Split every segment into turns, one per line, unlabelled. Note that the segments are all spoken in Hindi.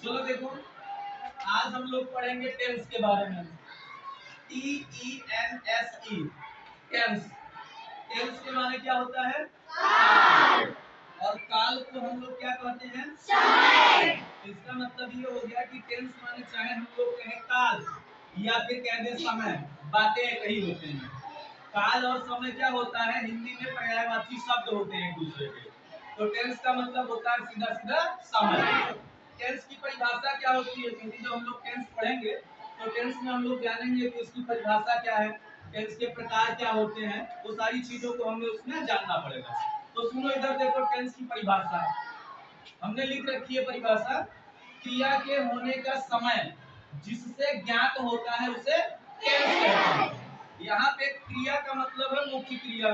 चलो देखो, आज हम लोग पढ़ेंगे टेंस के बारे में। TENSE, tense. टेंस के माने क्या होता है? काल। और काल को हम लोग क्या कहते हैं? समय। इसका मतलब ये हो गया कि टेंस माने चाहे हम लोग कहें काल या फिर कह दे समय, बातें एक ही होते हैं। काल और समय क्या होता है? हिंदी में पर्यायवाची शब्द होते हैं एक दूसरे के। तो टेंस का मतलब होता है सीधा सीधा समय। टेंस की परिभाषा क्या होती है? क्योंकि जब हम लोग टेंस पढ़ेंगे तो टेंस में हम लोग जानेंगे कि उसकी परिभाषा क्या है, टेंस के प्रकार क्या होते हैं, वो सारी चीजों को हमें उसमें जानना पड़ेगा। तो सुनो इधर देखो, टेंस की परिभाषा हमने लिख रखी है। परिभाषा, क्रिया के होने का समय जिससे ज्ञात होता है उसे टेंस कहते हैं। यहाँ पे क्रिया का मतलब है मुख्य क्रिया,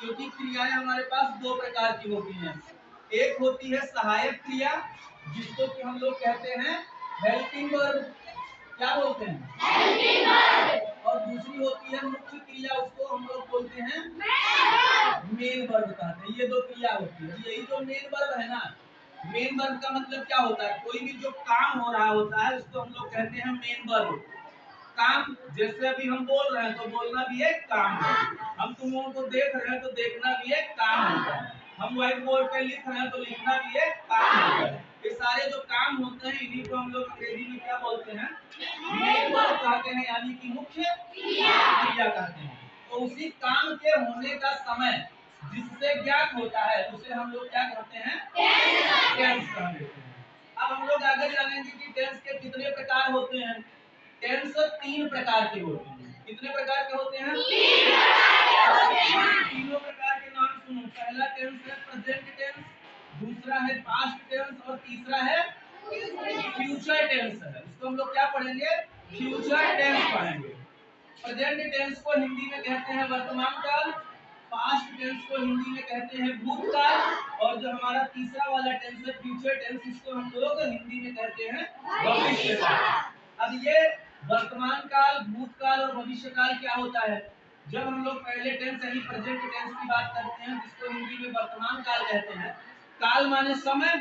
क्योंकि क्रियाएं हमारे पास दो प्रकार की होती हैं। एक होती है सहायक क्रिया, जिसको कि हम लोग कहते हैं हेल्पिंग वर्ब। क्या बोलते हैं? Helping verb. और दूसरी होती है मुख्य क्रिया, उसको हम लोग बोलते हैं मेन वर्ब कहते हैं। ये दो क्रिया होती है। यही जो मेन वर्ब है ना, मेन वर्ब का मतलब क्या होता है? कोई भी जो काम हो रहा होता है उसको हम लोग कहते हैं मेन वर्ब। काम, जैसे अभी हम बोल रहे हैं तो बोलना भी एक काम है। हम तुम लोगों को देख रहे हैं तो देखना भी एक काम होता है। हम व्हाइट बोर्ड पे लिख रहे हैं तो लिखना भी एक काम होता है। ये सारे जो काम होते हैं इन्हीं को हम लोग अंग्रेजी में क्या बोलते हैं? मेन वर्ब कहते हैं, यानी कि मुख्य क्रिया कहते हैं। तो उसी काम के होने का समय जिससे ज्ञात होता है उसे हम लोग क्या कहते हैं? टेंस कह देते हैं। अब हम लोग आगे जानेंगे कि टेंस के कितने प्रकार होते हैं। टेंस 3 प्रकार के होते हैं। कितने प्रकार के होते हैं? 3 प्रकार के होते हैं। तीनों प्रकार के नाम सुनो। पहला टेंस है प्रेजेंट टेंस, दूसरा है पास्ट टेंस और तीसरा है फ्यूचर टेंस है। इसको हम लोग क्या पढ़ेंगे? फ्यूचर टेंस पढ़ेंगे। प्रेजेंट टेंस को हिंदी में कहते हैं वर्तमान काल, पास्ट टेंस को हिंदी में कहते हैं भूतकाल, और जो हमारा तीसरा वाला टेंस है फ्यूचर टेंस, इसको हम लोग हिंदी में कहते हैं भविष्य काल। अब ये वर्तमान काल, भूतकाल और भविष्य काल क्या होता है? जब हम लोग पहले टेंस यानी प्रेजेंट टेंस की बात करते हैं जिसको हिंदी में वर्तमान काल कहते हैं। काल माने समय,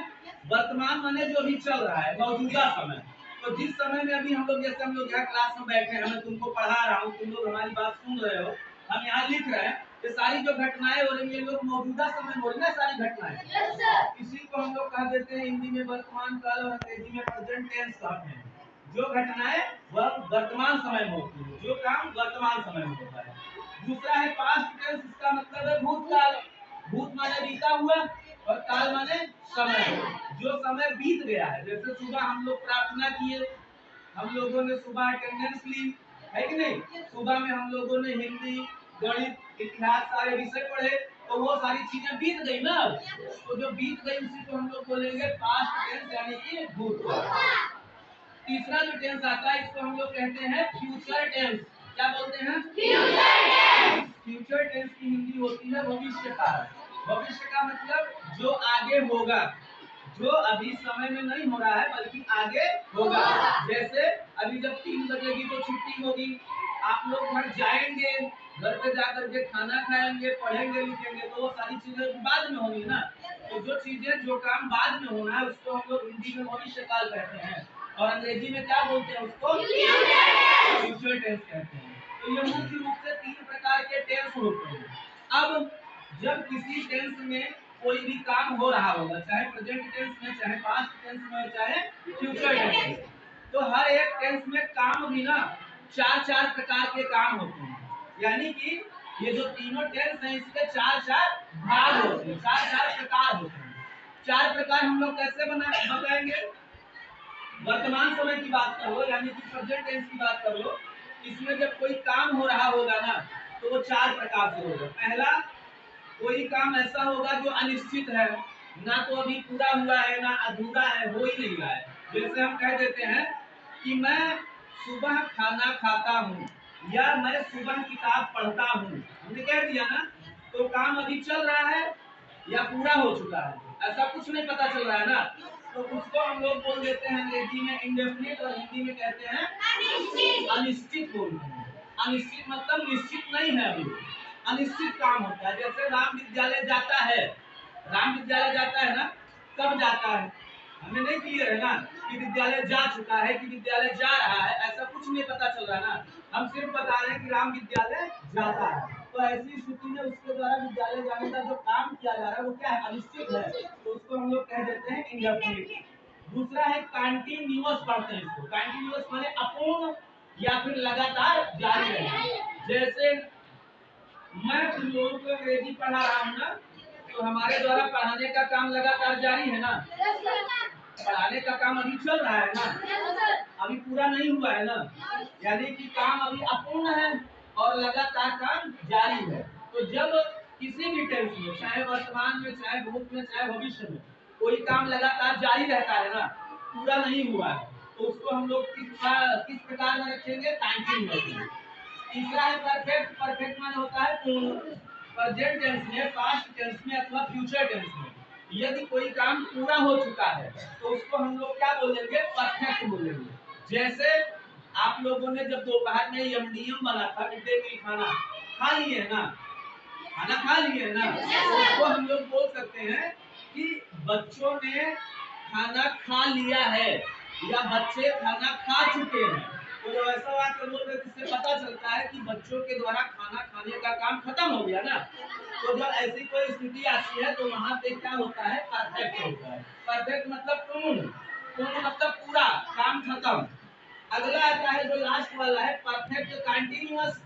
वर्तमान माने जो अभी चल रहा है, मौजूदा समय। तो जिस समय में अभी हम लोग, जैसे हम लोग यहाँ क्लास में बैठे हैं, मैं तुमको पढ़ा रहा हूँ, तुम लोग हमारी बात सुन रहे हो, हम यहाँ लिख रहे हैं, ये सारी जो घटनाएं हो रही है लोग मौजूदा समय में हो रही है सारी घटनाएं। इसी को हम लोग कह देते हैं हिंदी में वर्तमान काल और अंग्रेजी में प्रेजेंट टेंस कहते हैं। जो घटनाएं वह वर्तमान समय में होती है, जो काम वर्तमान समय में होता है। दूसरा है पास्ट टेंस, इसका मतलब है भूतकाल। भूत माने बीता हुआ और काल माने समय, जो समय बीत गया है। जैसे सुबह हम लोग प्रार्थना किए, हम लोगों ने सुबह अटेंडेंस ली, है कि नहीं? सुबह में हम लोगों ने हिंदी, गणित, इतिहास सारे विषय पढ़े, तो वो सारी चीजें बीत गई ना। तो जो बीत गई उसी को हम लोग बोलेंगे पास्ट टेंस यानी कि भूतकाल। तीसरा जो टेंस आता है इसको हम लोग कहते हैं फ्यूचर टेंस। क्या बोलते हैं? Future tense. फ्यूचर टेंस की हिंदी होती है भविष्य काल। भविष्य का मतलब जो आगे होगा, जो अभी समय में नहीं हो रहा है बल्कि आगे होगा। जैसे अभी जब 3 बजेगी तो छुट्टी होगी, आप लोग घर जाएंगे, घर पे जाकर के खाना खाएंगे, पढ़ेंगे लिखेंगे, तो वो सारी चीजें बाद में होंगी ना। तो जो चीजें, जो काम बाद में होना है उसको हम लोग हिंदी में भविष्य काल कहते हैं, और अंग्रेजी में क्या बोलते हैं उसको? फ्यूचर टेंस कहते हैं। तो ये मुख्य रूप से 3 प्रकार के टेंस होते हैं। अब जब किसी टेंस में कोई भी काम हो रहा होगा, चाहे प्रेजेंट टेंस में, चाहे पास्ट टेंस में, चाहे फ्यूचर टेंस में, तो हर एक टेंस में काम भी ना 4-4 प्रकार के काम होते हैं। यानी कि ये जो तीनों टेंस हैं इसके 4-4 भाग होते हैं, 4-4 प्रकार होते हैं। 4 प्रकार हम लोग कैसे बताएंगे? वर्तमान समय की बात करो, यानी कि प्रेजेंट टेंस की बात कर लो, इसमें जब कोई काम हो रहा होगा ना तो वो 4 प्रकार से होगा। पहला, कोई काम ऐसा होगा जो अनिश्चित है, ना तो अभी पूरा हुआ है ना अधूरा है, हो ही नहीं रहा है। जैसे हम कह देते हैं कि मैं सुबह खाना खाता हूँ या मैं सुबह किताब पढ़ता हूँ, हमने कह दिया ना, तो काम अभी चल रहा है या पूरा हो चुका है, ऐसा कुछ नहीं पता चल रहा है ना। तो उसको हम लोग बोल देते हैं अंग्रेजी में इंडेफिनिट और हिंदी में कहते हैं अनिश्चित बोलते हैं। अनिश्चित मतलब निश्चित नहीं है, अभी अनिश्चित काम होता है। जैसे राम विद्यालय जाता है, राम विद्यालय जाता है ना, कब जाता है? हमें नहीं क्लियर है ना कि विद्यालय जा चुका है कि विद्यालय जा रहा है, ऐसा कुछ नहीं पता चल रहा ना। हम सिर्फ बता रहे हैं कि राम विद्यालय जाता है। तो ऐसी स्थिति में उसके द्वारा विद्यालय जाने का जो काम किया जा रहा है वो क्या है, अनिश्चित है, तो उसको हम लोग कह देते हैं इंडेफिनिट। दूसरा है कंटिन्यूअस पढ़ते हैं इसको। कंटिन्यूअस माने अपूर्ण या फिर लगातार जारी रहना। जैसे मैं तुम लोगों को अंग्रेजी पढ़ा रहा हूँ ना, तो हमारे द्वारा पढ़ाने का काम लगातार जारी है ना। पढ़ाने का काम अभी चल रहा है ना, अभी पूरा नहीं हुआ है ना, यानी कि काम अभी अपूर्ण है और लगातार काम जारी है। तो जब किसी भी टेंस में, चाहे वर्तमान में, चाहे भूत में, चाहे भविष्य में, कोई काम लगातार जारी रहता है ना, पूरा नहीं हुआ है, तो उसको हम लोग किस प्रकार में रखेंगे, कंटिन्यूअस। तीसरा है परफेक्ट। परफेक्ट माने होता है पूर्ण। प्रेजेंट टेंस में, पास्ट टेंस में अथवा फ्यूचर टेंस में यदि कोई काम पूरा हो चुका है तो उसको हम लोग क्या बोलेंगे, परफेक्ट बोलेंगे। जैसे आप लोगों ने जब दोपहर में एमडीएम बना था, मिड डे मील खाना खा लिए ना, खाना खा लिए ना, तो उसको हम लोग बोल सकते हैं कि बच्चों ने खाना खा लिया है या बच्चे खाना खा चुके हैं। तो जब ऐसा बात बोल रहे जिससे पता चलता है कि बच्चों के द्वारा खाना खाने का काम खत्म हो गया ना। तो जब ऐसी कोई स्थिति आती है तो वहां पे क्या होता है, परफेक्ट होता है। परफेक्ट मतलब पूर्ण। पूर्ण मतलब पूरा काम खत्म। अगला आता है जो लास्ट वाला है, परफेक्ट कंटिन्यूअस।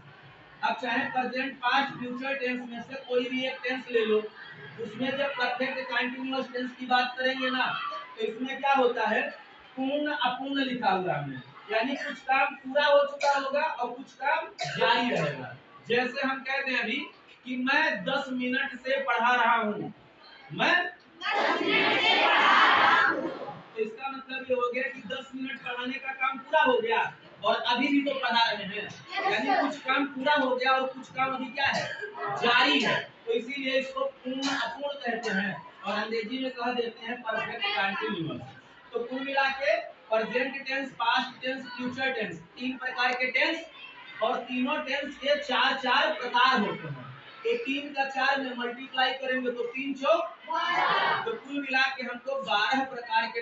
अब चाहे प्रेजेंट, पास्ट, फ्यूचर टेंस में से कोई भी एक टेंस ले लो, उसमें जब परफेक्ट कंटिन्यूअस टेंस की बात करेंगे ना, तो इसमें क्या होता है, पूर्ण अपूर्ण लिखा हुआ है, यानी कुछ काम पूरा हो चुका होगा और कुछ काम जारी रहेगा। जैसे हम कहते हैं अभी कि मैं 10 मिनट से पढ़ा रहा हूँ, मैं 10 मिनट से पढ़ा रहा हूँ, तो इसका मतलब ये हो गया कि 10 मिनट पढ़ाने का काम पूरा हो गया और अभी भी तो पढ़ा रहे हैं, यानी कुछ काम पूरा हो गया और कुछ काम अभी क्या है, जारी है। तो इसीलिए इसको पूर्ण अपूर्ण कहते हैं और अंग्रेजी में कह देते हैं परफेक्ट कंटिन्यूअस। तो कुल मिला के present tense, past tense, future tense, तीन प्रकार के टेंस और तीनों टेंस के चार चार प्रकार होते हैं। तो 3 का 4 में मल्टीप्लाई करेंगे तो 3 चौक, तो कुल मिला के हमको 12 प्रकार के